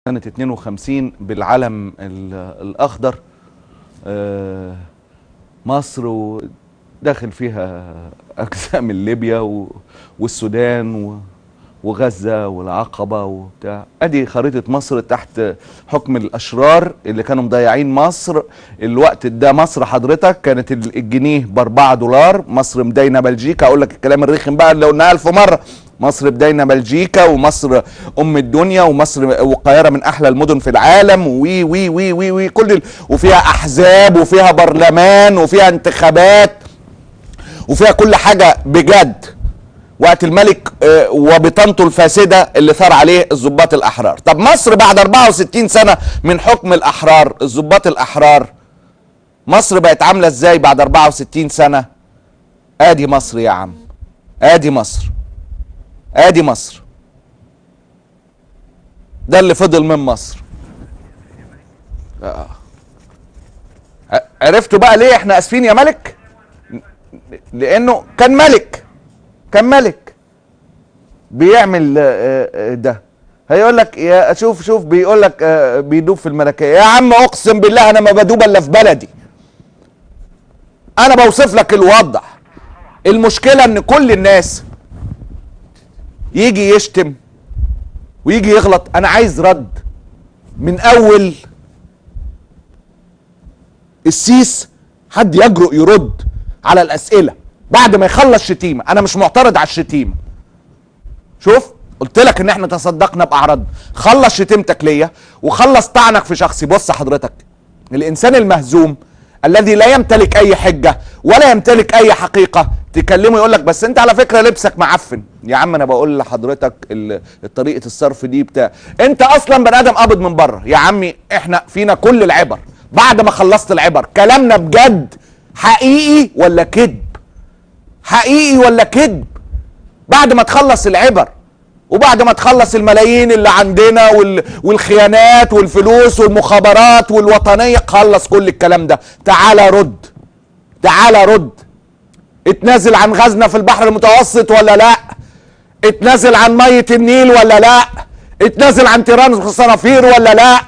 سنة 52 بالعلم الأخضر. مصر وداخل فيها أجزاء من ليبيا والسودان وغزة والعقبة وبتاع. أدي خريطة مصر تحت حكم الأشرار اللي كانوا مضيعين مصر. الوقت ده مصر حضرتك كانت الجنيه ب$4. مصر مداينة بلجيكا. أقول لك الكلام الرخم بقى اللي قلناه 1000 مرة. مصر بداينا بلجيكا، ومصر ام الدنيا، ومصر والقاهره من احلى المدن في العالم، وي وي وي وي وي كل وفيها احزاب وفيها برلمان وفيها انتخابات وفيها كل حاجه بجد. وقت الملك وبطانته الفاسده اللي ثار عليه الضباط الاحرار. طب مصر بعد 64 سنه من حكم الاحرار، الضباط الاحرار، مصر بقت عامله ازاي بعد 64 سنه؟ ادي مصر يا عم، ادي مصر، ادي مصر. ده اللي فضل من مصر. عرفتوا بقى ليه احنا اسفين يا ملك؟ لانه كان ملك بيعمل ده. هيقول لك يا شوف بيقول لك بيدوب في الملكيه. يا عم اقسم بالله انا ما بدوب الا في بلدي. انا بوصف لك الوضع. المشكله ان كل الناس يجي يشتم ويجي يغلط. انا عايز رد من اول السيس، حد يجرؤ يرد على الاسئله بعد ما يخلص شتيمه. انا مش معترض على الشتيمه. شوف قلت لك ان احنا تصدقنا باعراض. خلص شتيمتك ليا وخلص طعنك في شخصي. بص حضرتك، الانسان المهزوم الذي لا يمتلك اي حجه ولا يمتلك اي حقيقه تكلمه يقول لك بس انت على فكره لبسك معفن. يا عم انا بقول لحضرتك طريقه الصرف دي بتاع انت اصلا بني ادم قابض من بره. يا عمي احنا فينا كل العبر. بعد ما خلصت العبر كلامنا بجد حقيقي ولا كذب؟ حقيقي ولا كذب؟ بعد ما تخلص العبر وبعد ما تخلص الملايين اللي عندنا والخيانات والفلوس والمخابرات والوطنيه، خلص كل الكلام ده. تعالى رد، تعالى رد. اتنازل عن غزنا في البحر المتوسط ولا لا؟ اتنازل عن ميه النيل ولا لا؟ اتنازل عن تيران الصنافير ولا لا؟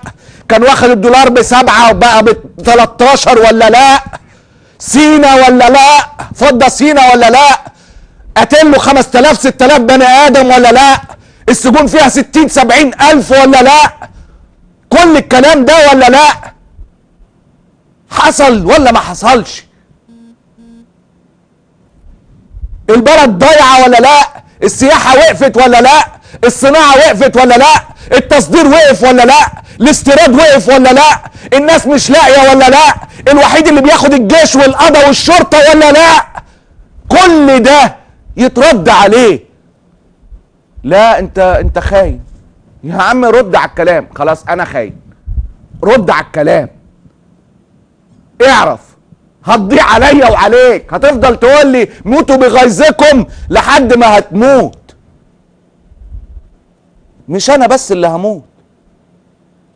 كان واخد الدولار ب7 وبقى ب13 ولا لا؟ سينا ولا لا؟ فضة سينا ولا لا؟ قتل له 5000 6000 بني ادم ولا لا؟ السجون فيها 60 70 الف ولا لا؟ كل الكلام ده ولا لا؟ حصل ولا ما حصلش؟ البلد ضايعه ولا لا؟ السياحه وقفت ولا لا؟ الصناعه وقفت ولا لا؟ التصدير وقف ولا لا؟ الاستيراد وقف ولا لا؟ الناس مش لاقيه ولا لا؟ الوحيد اللي بياخد الجيش والقضاء والشرطه ولا لا؟ كل ده يترد عليه. لا انت خاين. يا عم رد على الكلام. خلاص انا خاين، رد على الكلام. اعرف هتضيع عليا وعليك. هتفضل تقول لي موتوا بغيظكم لحد ما هتموت. مش انا بس اللي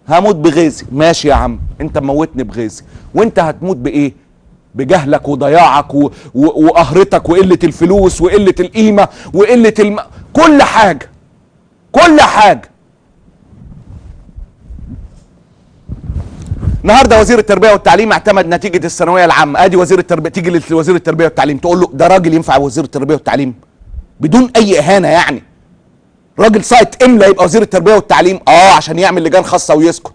هموت بغيظي. ماشي يا عم انت موتني بغيظي، وانت هتموت بايه؟ بجهلك وضياعك وقهرتك وقله الفلوس وقله القيمه وقله كل حاجه، كل حاجه. النهارده وزير التربيه والتعليم اعتمد نتيجه الثانويه العامه. ادي وزير التربيه، تيجي لوزير التربيه والتعليم تقول له ده راجل ينفع وزير التربيه والتعليم؟ بدون اي اهانه يعني. راجل ساقط املا يبقى وزير التربيه والتعليم؟ عشان يعمل لجان خاصه ويسكت.